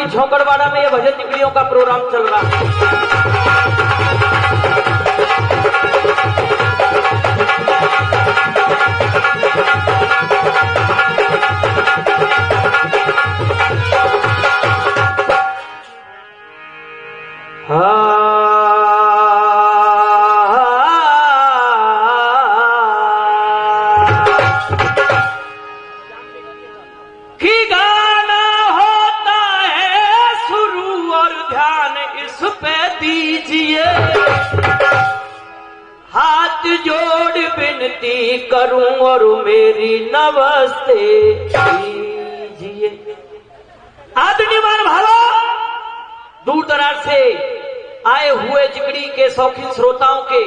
झोंकड़वाड़ा में ये भजन निकलियों का प्रोग्राम चल रहा है। हाथ जोड़ विनती करूं और मेरी नमस्ते कीजिए। आदरणीय भावों, दूर दराज से आए हुए जिगड़ी के शौकीन श्रोताओं के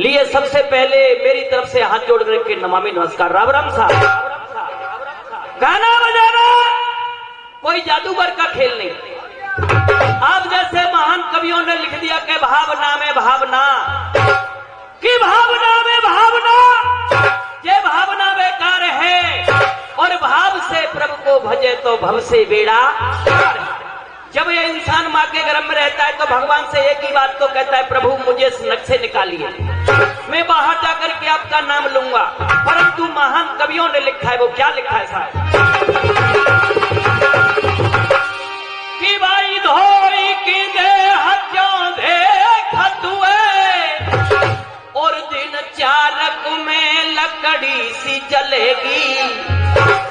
लिए सबसे पहले मेरी तरफ से हाथ जोड़ करके नमामि नमस्कार। राम राम साहब। गाना बजाना कोई जादूगर का खेल नहीं। आप जैसे महान कवियों ने लिख दिया कि भावना में भावना, कि भावना में भावना, ये भावना बेकार है और भाव से प्रभु को भजे तो भव से बेड़ा। जब ये इंसान माँ के गर्भ में रहता है तो भगवान से एक ही बात तो कहता है, प्रभु मुझे इस नरक से निकालिए, मैं बाहर जाकर के आपका नाम लूंगा। परंतु महान कवियों ने लिखा है, वो क्या लिखा है साहब, कि भाई धोई की दे हजों देखत हुए और दिन चारक में लकड़ी सी जलेगी,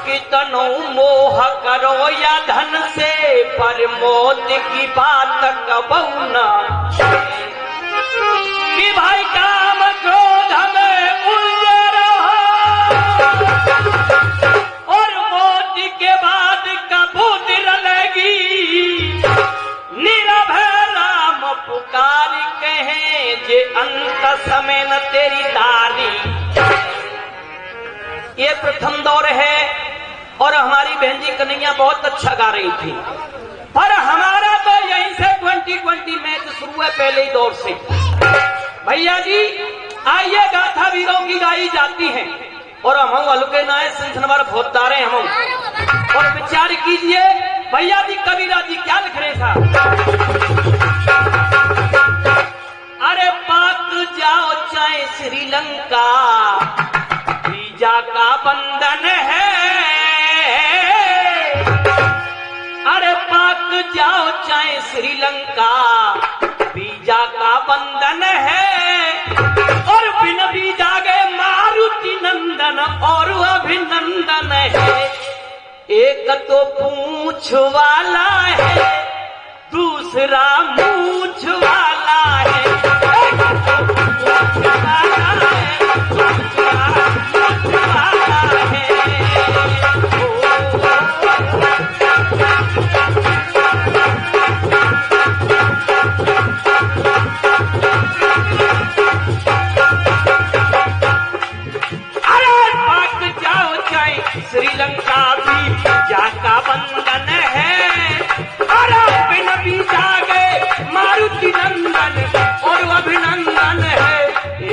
कि तनु मोह करो या धन से पर मौत की बात कबहू न। कि भाई काम क्रोध में उलझे रहो और मौत के बाद कबू रलेगी, निरभय राम पुकार कहे जे अंत समय न तेरी दारी। ये प्रथम दौर है और हमारी बहन जी कन्हैया बहुत अच्छा गा रही थी, पर हमारा तो यहीं से 2020 मैच शुरू है, पहले ही दौर से। भैया जी आइए, गाथा वीरों की गाई जाती है और हम हल्के नाए सिंसनवर भोतारे हम और विचार कीजिए भैया जी कबीरा जी क्या लिख रहे था। अरे पाक जाओ चाहे श्रीलंका, वीजा का बंधन है। अरे पाक जाओ चाहे श्रीलंका, वीजा का बंधन है और बिन वीजा के मारुति नंदन और अभिनंदन है। एक तो पूछ वाला है, दूसरा मूछ वाला है। एक तो पूछ वाला है, दूसरा मूछ वाला है। अरे पाक जाओ चाहे श्रीलंका, वीजा का बंधन है। अरे बिन वीजा के मारुति नंदन और अभिनंदन है।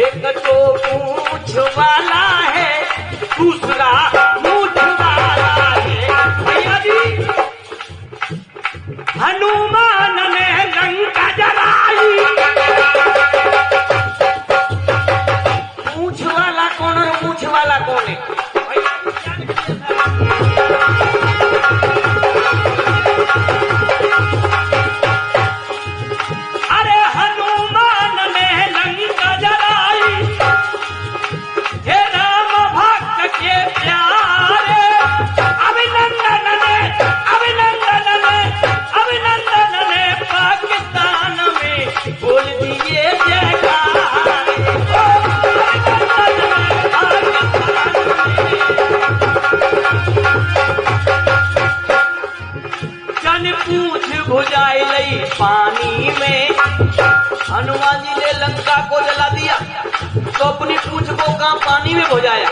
एक तो पूछ वाला है, दूसरा मूछ वाला है। भैया जी हनुमान ने लंका जलाई, पूछ वाला कौन और मूछ वाला कौन है? अरे हनुमान ने लंका जलाई, हे राम भक्त के प्यारे। अभिनंदन ने अभिनंदन ने अभिनंदन ने पाकिस्तान में बोल दिए जयकारे। जन पूछ भुजाई लई पानी में, हनुमान जी ने लंका को जला दिया तो अपनी पूछ को काम पानी में भुजाया।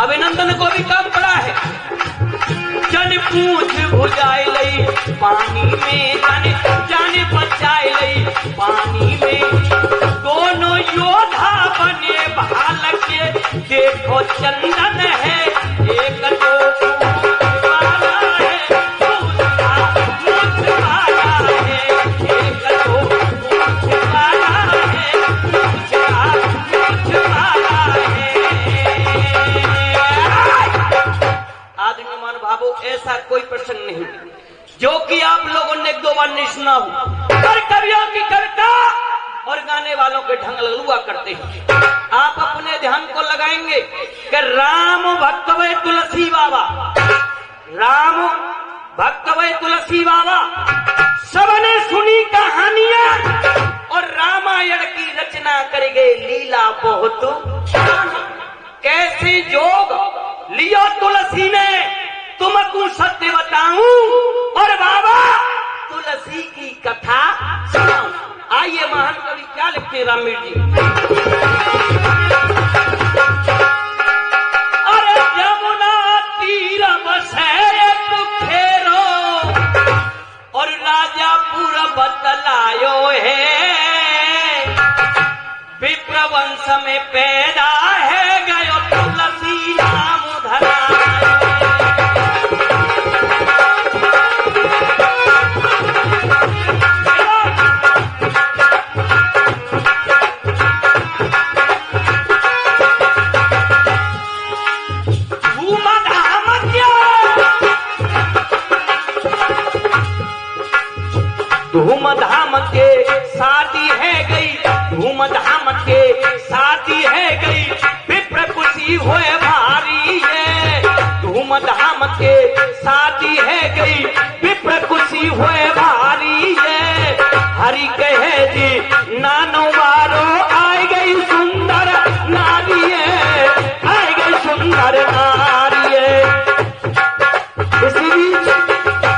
अभिनंदन को भी काम पड़ा है। जन पूछ भुजाई लई पानी में, जाने बचाई लई पानी में। दोनों योद्धा बने भाल के, देखो चंदन है। एक तो पूछ वाला है, दूसरा मूछ वाला कवियों की कविता और गाने वालों के ढंग ललुआ करते हैं। आप अपने ध्यान को लगाएंगे कि राम भक्त वे तुलसी बाबा, राम भक्त वे तुलसी बाबा, सबने सुनी कहानियां और रामायण की रचना कर गए लीला बहुत। कैसे जोग लिया तुलसी ने तुमको सत्य बताऊं और बाबा तुलसी की कथा सुनाऊं। आइए महान कवि क्या लिखते रामवीर जी। अरे यमुना तीर बसे एक खेरो और राजापुर बतलायो है, विप्रवंश में पैदा है गयो तुलसी नाम धरायो। धूमधाम के शादी है गई, धूमधाम के शादी है गई, विप्र खुशी हुए भारी है। धूमधाम के शादी है गई, विप्र खुशी हुए भारी है। हरि कहे जी नानो मारो आई गई सुंदर नारी है, आई गई सुंदर नारी है। इसी बीच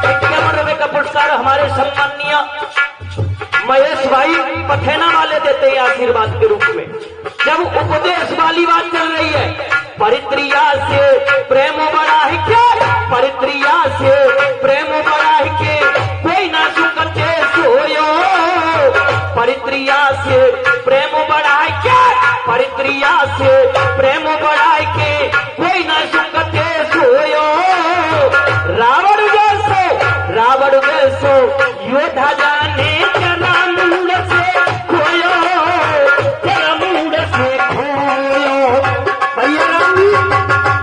51 रुपए का पुरस्कार हमारे सम्माननीय महेश भाई पथेना वाले देते हैं आशीर्वाद के रूप में। जब उपदेश वाली बात चल रही है, परित्रिया से प्रेम बढ़ा के, परित्रिया से प्रेम बढ़ा के कोई ना सुखते सोयो, परित्रिया से प्रेम बढ़ा के, परित्रिया से प्रेम बढ़ा के कोई ना सुखते सोयो। रावण जैसो योद्धा जाने चला मूड से खोयो, तेरा मूड से खोयो। भैया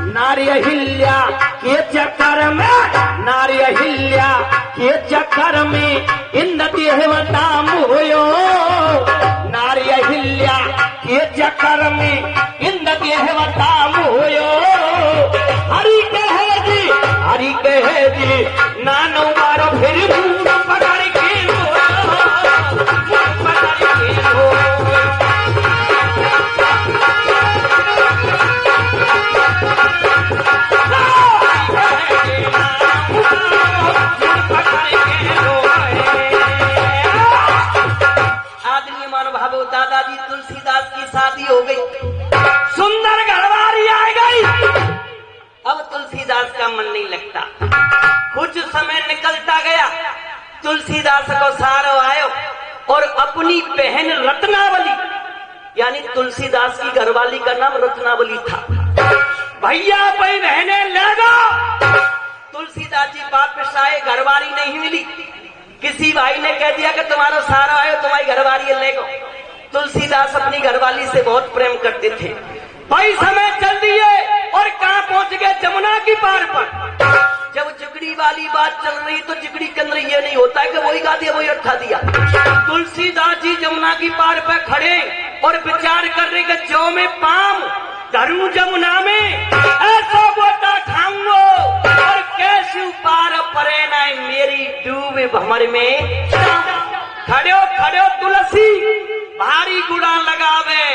नारी अहिल्या के चक्कर में, नारी अहिल्या के चक्कर में इंद्र देवता मोयो, नारी अहिल्या के चक्कर में इंद्र देवता मोयो। हरि कहे जी, हरि कहे जी नानो मारो फिर मूड पकड़ के लो, पकड़ के लो। आदमी मान भावो दादाजी तुलसीदास की शादी हो गई, सुंदर घरवाली आ गई। अब तुलसीदास का मन नहीं लगता। कुछ समय निकलता गया, तुलसीदास को सारो आयो और अपनी बहन रत्नावली, यानी तुलसीदास की घरवाली का नाम रत्नावली था। भैया भाई बहने ले गो। तुलसीदास जी वापस आए, घरवाली नहीं मिली। किसी भाई ने कह दिया कि तुम्हारा सारा आयो, तुम्हारी घरवाली ले गो। तुलसीदास अपनी घरवाली से बहुत प्रेम करते थे। भाई समय चल दिए और कहां पहुंच गए, जमुना की पार पर। जब जिगड़ी वाली बात चल रही तो जिगड़ी के अंदर ये नहीं होता है कि वही गा दिया वही अट्ठा दिया। तुलसीदास जी जमुना की पार पर खड़े और विचार कर रहे कि जो में पाम धरू जमुना में ऐसा बोता खाऊंगो और कैसे पार परे ना मेरी डूबे भमर में। खड़ो खड़ो तुलसी भारी गुड़ा लगावे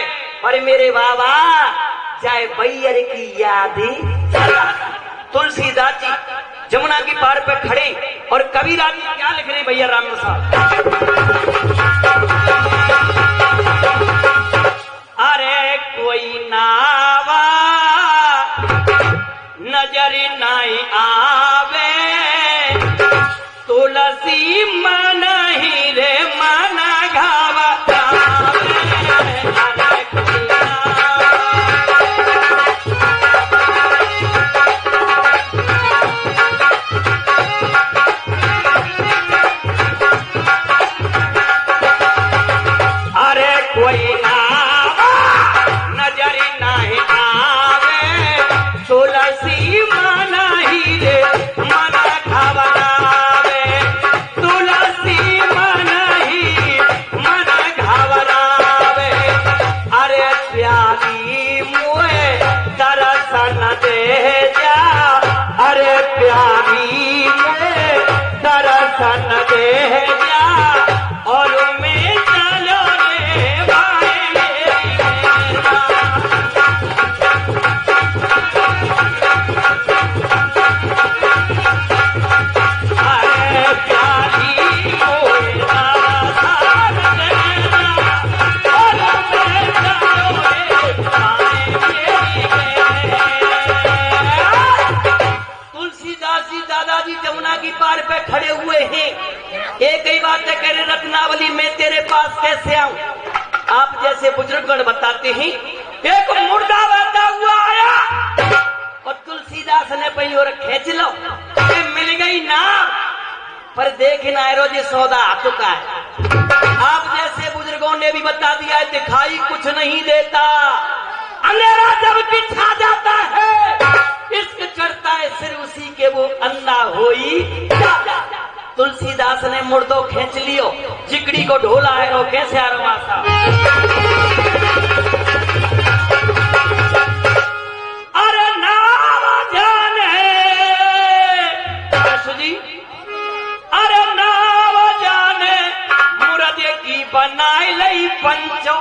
और मेरे बाबा जाए बैयर की याद। तुलसीदास जी जमुना की पार पे खड़े और कबीरदास जी क्या लिख रहे भैया राम साहब। अरे कोई नावा नजर नहीं आवे, तुलसी मन ही रे मन घावा। रत्नावली मैं तेरे पास कैसे आऊं? आप जैसे बुजुर्गगण बताते हैं, एक मुर्दा बहता हुआ आया और तुलसीदास ने पहली और खींच लो, मिल गई ना, पर देखना रोजे सौदा आ चुका है। आप जैसे बुजुर्गों ने भी बता दिया है, दिखाई कुछ नहीं देता, अंधेरा जब भी छा जाता है, इश्क चढ़ता है सिर उसी के वो अंधा होई। तुलसीदास ने मुर्दो खींच लियो, जिकड़ी को ढोला है रो कैसे आ रहा था। अरे नाम जाने जी, अरे नाम जाने मुर्दे की बनाई लई पंचो।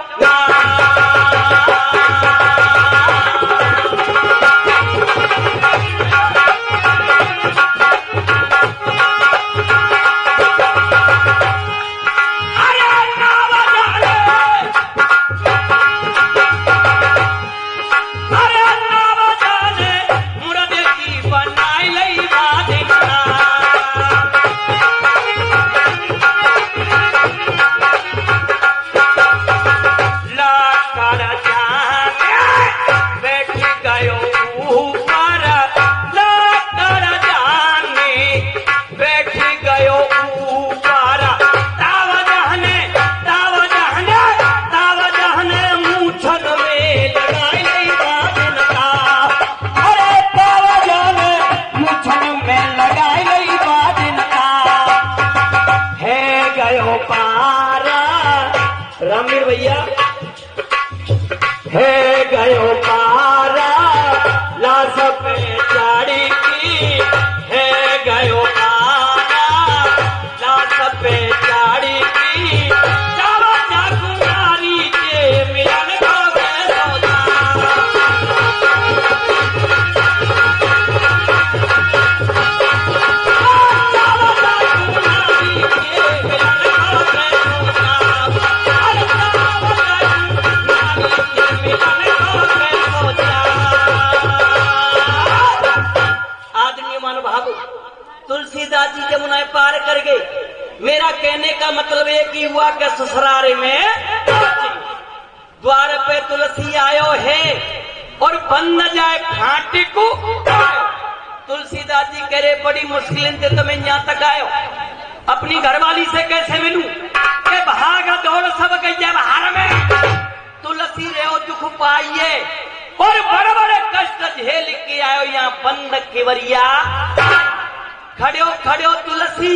रामवीर भैया है गयो पारा लाश पे चाड़ी की, है गयो पारा लाश पे चाड़ी की, जावा जाकुमारी के मिलन को बेरोजा। तुलसीदास जी जमुना पार कर गए। मेरा कहने का मतलब ये कि हुआ के ससुरारे में द्वार पे तुलसी आयो है और बंद न जाए खाटे को। तुलसीदास जी कह रहे बड़ी मुश्किल से तो मैं यहाँ तक आयो, अपनी घरवाली से कैसे मिलूं के भाग दौड़ सब गई है बाहर में। तुलसी रे दुख पाइए और बड़े बड़े कष्ट झेल के आयो यहाँ बंद केवरिया। खड़ो खड़ो तुलसी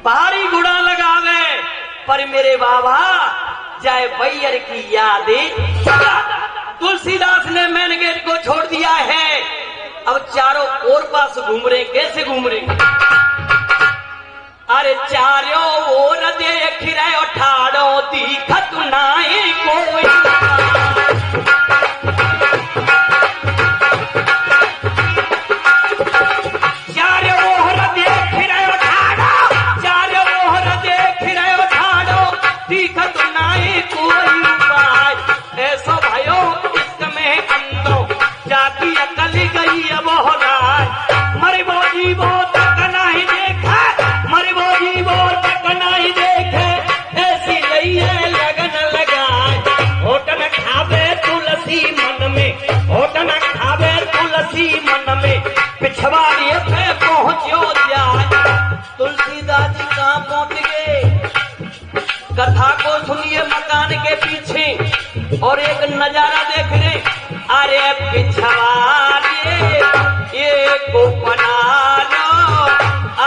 भारी गुड़ा लगावे, पर मेरे बाबा जाए बैयर की यादें। तुलसीदास ने मेन गेट को छोड़ दिया है, अब चारों ओर पास घूम रहे, कैसे घूम रहे? अरे चारों ओर देख रहे ठाड़ो दिखत नाई कोई। पिछवाड़िए पे पहुंचो जाए। तुलसीदास जी कहाँ पहुंच गए? कथा को सुनिए मकान के पीछे और एक नजारा देख रहे। अरे पिछवाड़िए ये को बना लो,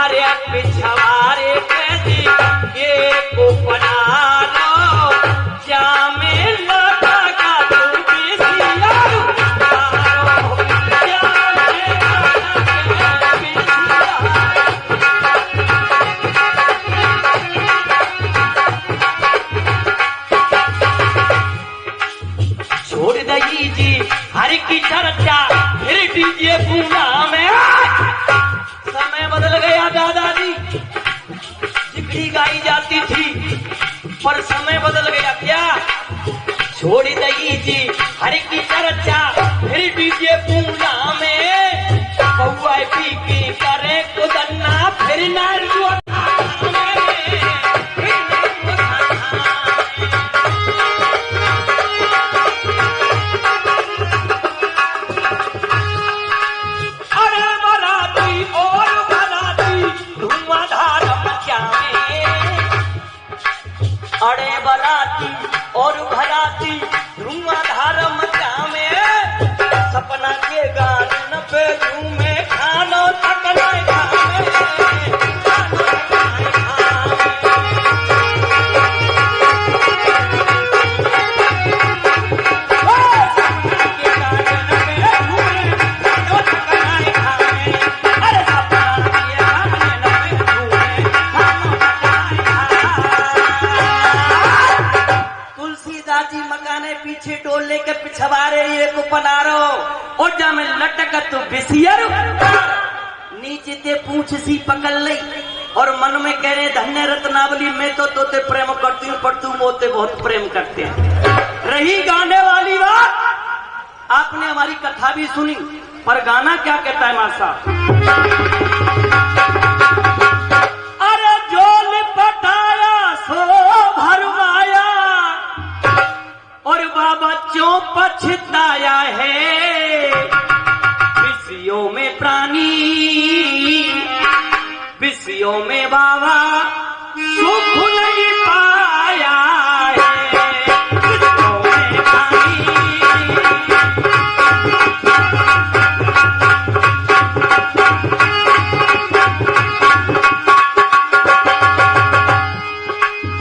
अरे पिछवाड़े कैसी ये को बना लो, जामे लगा का हर की चर्चा फिर दीजिए पूना में। समय बदल गया दादाजी, जिगरी गाई जाती थी पर समय बदल गया क्या? छोड़ दीजिए हर की चर्चा फिर दीजिए पूना में। बउआ पी की करे कुदन्ना फिर नार अड़े बराती और भराती धुआंधार मचा में सपना के गान पे झूमे खानो तकना पीछे डोले के पिछवारे ये को पनारो और जा में लटक तू बिसियर नीचे ते पूछ सी पकड़ ले और मन में कह रहे धन्य रत्नावली मैं तो तोते प्रेम करती हूँ पर तू मोते बहुत प्रेम करते हैं। रही गाने वाली बात, आपने हमारी कथा भी सुनी पर गाना क्या कहता है मां साहब? अरे जो लिपटाया सो भरवाया और बाबा क्यों पछताया है, विषयों में प्राणी विषयों में बाबा सुख नहीं पाया है, विषयों में प्राणी।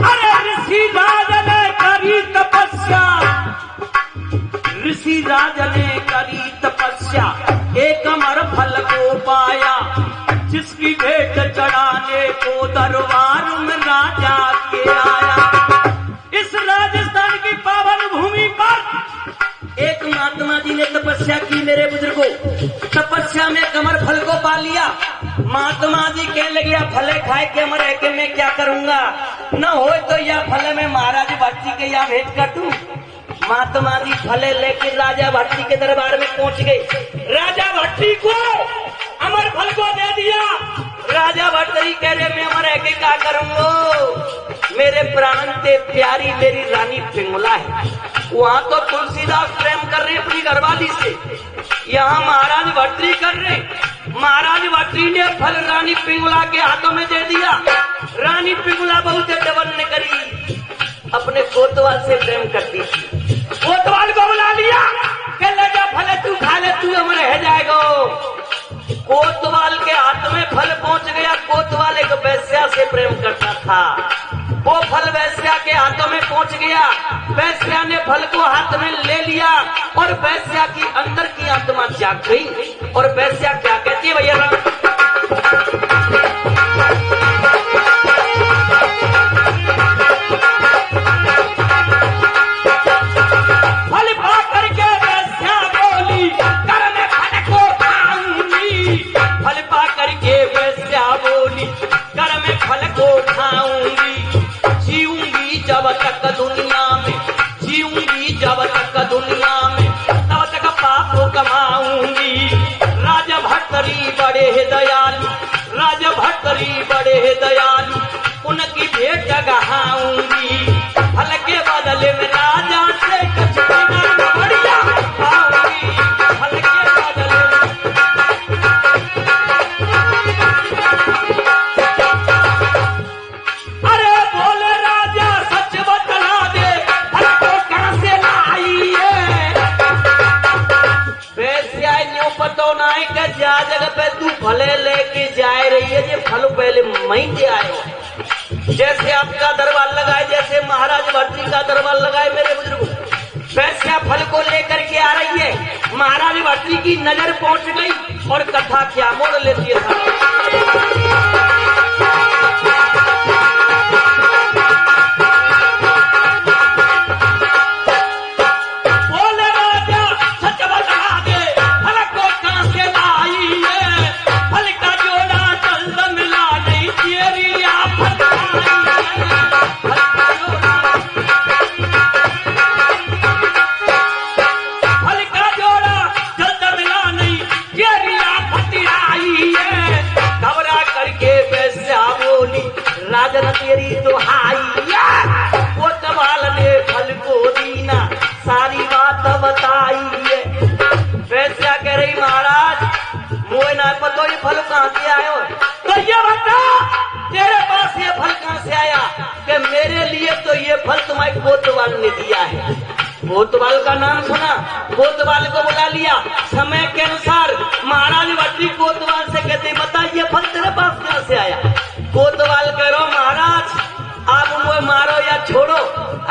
अरे ऋषि राज ने करी तपस्या, ऋषि राज ने करी तपस्या एक अमर फल को पाया, जिसकी भेंट चढ़ाने को दरबार में राजा के आया। इस राजस्थान की पावन भूमि पर एक महात्मा जी ने तपस्या की मेरे बुजुर्गों, तपस्या में कमर फल को पा लिया। महात्मा जी कहने लगे फले खाए के मरे के मैं क्या करूंगा, न हो तो यह फले में महाराज भट्टी के यहाँ भेंट कर दूं। महात्मा जी फले लेकर राजा भट्टी के दरबार में पहुंच गए। राजा भट्टी को अमर फल को दे दिया। राजा भट्टी कह रहे मैं अमर है क्या करूंगा, मेरे प्राण से प्यारी मेरी रानी पिंगला है। वहां तो तुलसीदास प्रेम कर रहे अपनी घरवाली से, यहाँ महाराज भट्टी कर रहे। महाराज भट्टी ने फल रानी पिंगला के हाथों में दे दिया। रानी पिंगला बहुत डबल ने करी, अपने कोतवाल से प्रेम करती थी। कोतवाल को बुला लिया, कह लगा फल तू खा ले, तू अमर रह जाएगा। कोतवाल के हाथ में फल पहुंच गया। कोतवाल एक वैश्या से प्रेम करता था, वो फल वैश्या के हाथों में पहुंच गया। वैश्या ने फल को हाथ में ले लिया और वैश्या की अंदर की आत्मा जाग गई। और वैश्या क्या कहती है भैया, फल पा करके वैश्या बोली कर मैं फल को खाऊंगी। फल पा करके वैश्या बोली कर मैं फल को खाऊंगी। जीऊंगी जब तक दुनिया में, जीऊंगी जब तक दुनिया में, तब तक पाप कमाऊंगी। राजा भट्टरी बड़े दयालु, राजा भट्टरी बड़े दयालु, उनकी भेंट गहाऊंगी। फल के बदले में राजा से कुछ बिना बढ़िया पाऊंगी। फल के बदले अरे बोले राजा सच बतला दे, फल को कहां से लाई है। वैश्या यूं पतो ना है कि जा जगह पे तू फले लेके जा रही है, ये फल पहले मैं दे आयो। जैसे आपका दरबार लगाए, जैसे महाराज भट्टी का दरबार लगाए मेरे बुजुर्गों, वैश्या फल को लेकर के आ रही है। महाराज भट्टी की नजर पहुंच गई और कथा क्या मोड़ लेती है। फल का जोड़ा जल्द मिला नहीं, ये रिया फटी आई है। कोतवाल का नाम सुना, कोतवाल को बुला लिया। समय के अनुसार महाराज भट्टी कोतवाल से कहते बताइए फल तेरे पास कहां से आया। कोतवाल कह रहा महाराज आप मुझे मारो या छोड़ो,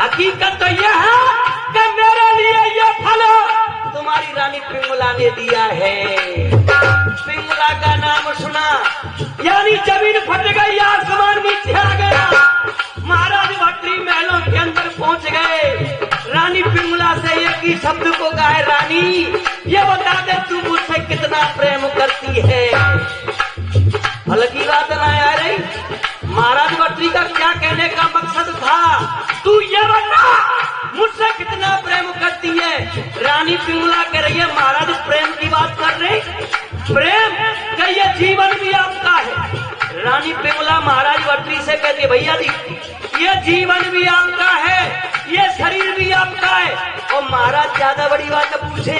हकीकत तो यह है कि मेरे लिए ये फल तुम्हारी रानी पिंगला ने दिया है। पिंगला का नाम सुना यानी जमीन फट गई, आसमान नीचे आ गया। महाराज भट्टी महलों के अंदर पहुंच गए। रानी पिंगला से एक ही शब्द को कहा, रानी ये बता दे तू मुझसे कितना प्रेम करती है। फल की बात ना आ रही, महाराज भट्टी का क्या कहने का मकसद था, तू ये बता मुझसे कितना प्रेम करती है। रानी पिंगला कह रही है महाराज प्रेम की बात कर रहे, प्रेम का ये जीवन भी आपका है। रानी पिंगला महाराज भट्टी से कहती है भैया जी ये जीवन भी आपका है, ये शरीर भी आपका है। और महाराज ज्यादा बड़ी बात पूछे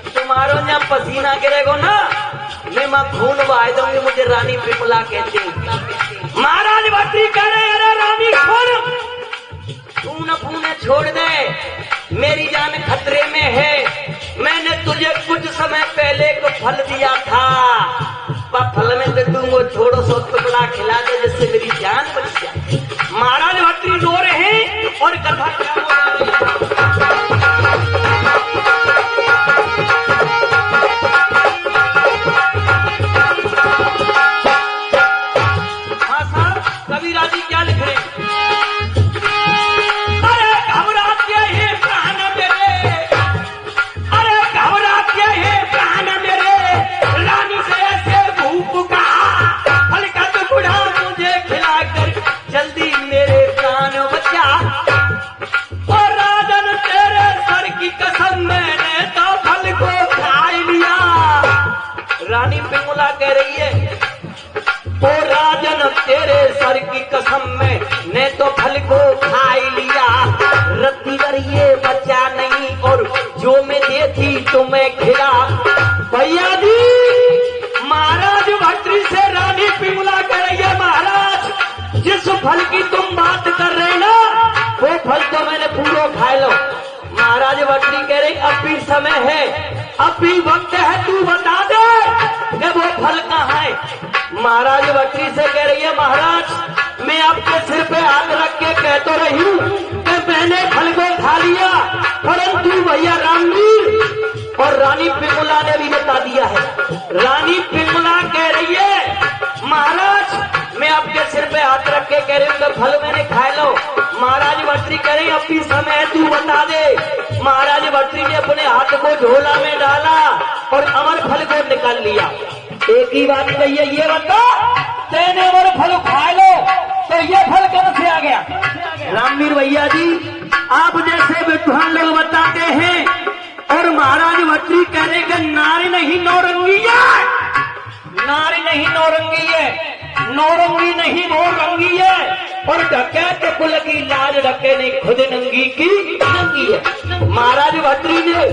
तुम्हारो जहाँ पसीना गिरेगो ना मैं मां खून बहा दूंगी, मुझे रानी पिंगला कहते हैं। महाराज भट्टी कह रहे अरे रानी खून खून फूने छोड़ दे, मेरी जान खतरे में है। मैंने तुझे कुछ समय पहले को फल दिया था, फल में से तू वो छोड़ो सो टुकड़ा खिला दे जिससे मेरी जान बच जाए। महाराज भट्टी रो रहे हैं और कथा कबीरा जी क्या लिख रहे अरे घबराते हैं प्राण मेरे, अरे घबराते हैं प्राण मेरे, रानी से ऐसे भूख का फल का टुकड़ा मुझे खिलाकर जल्दी मेरे प्राण बचा। और राजन तेरे सर की कसम मैंने तो फल को खा लिया। रानी पिंगला कह रही है ओ राजन तेरे सर की कसम में ने तो फल को खा लिया, रत्ती कर ये बचा नहीं और जो मैं देती तुम्हें खिला। भैया जी महाराज भट्टी से रानी पिंगला कह रही है महाराज जिस फल की तुम बात कर रहे ना वो फल तो मैंने पूरा खा लो। महाराज भट्टी कह रही अब भी समय है, अब भी वक्त है, तू बता दे कि वो फल कहाँ है। महाराज भट्टी से कह रही है महाराज मैं आपके सिर पे हाथ रख के कह तो रही हूँ कि मैंने फल को खा लिया, परंतु भैया रामवीर और रानी पिंगला ने भी बता दिया है। रानी पिंगला कह रही है महाराज मैं आपके सिर पे हाथ रख के कह रही हूँ कि फल मैंने खा लो। महाराज भट्टी कह रही अब भी समय है, तू बता दे। महाराज भट्टी ने अपने हाथ को झोला में डाला और अमर फल को निकाल लिया। एक ही बात कही है ये बता तेने और फल खा लो तो ये फल कहां से आ गया। रामवीर भैया जी आप जैसे विद्वान लोग बताते हैं और महाराज भट्टी कह रहे कि नारी नहीं नौरंगी है, नारी नहीं नौरंगी है, नौरंगी नहीं नौरंगी है और डकैत कुल की लाज रखे नहीं खुद नंगी की नंगी है। महाराज भट्टी ने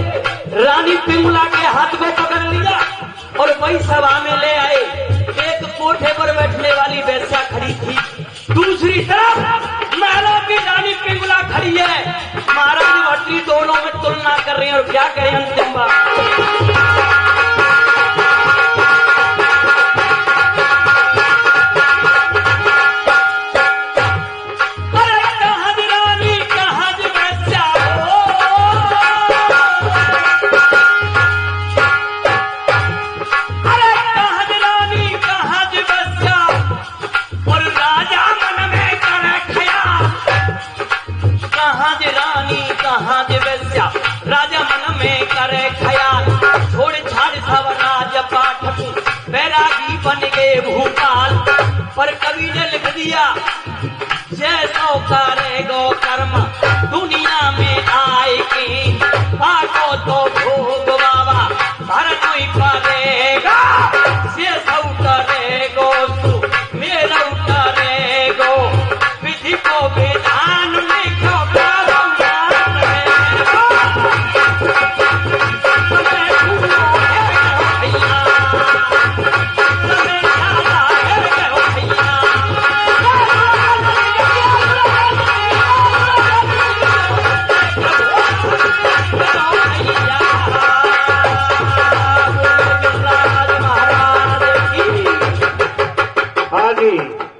रानी पिंगला के हाथ को पकड़ लिया और वही सभा में ले आए। एक कोठे पर बैठने वाली वैश्या खड़ी थी, दूसरी तरफ महलों की रानी पिंगला खड़ी है। महाराज भट्टी दोनों में तुलना कर रहे हैं और क्या करें अंतिम बात राजा मन में करे ख्याल, छोड़ छाड़ सब राज पाठक बैरागी बन गए भूपाल। पर कवि ने लिख दिया जैसो करे गो कर्म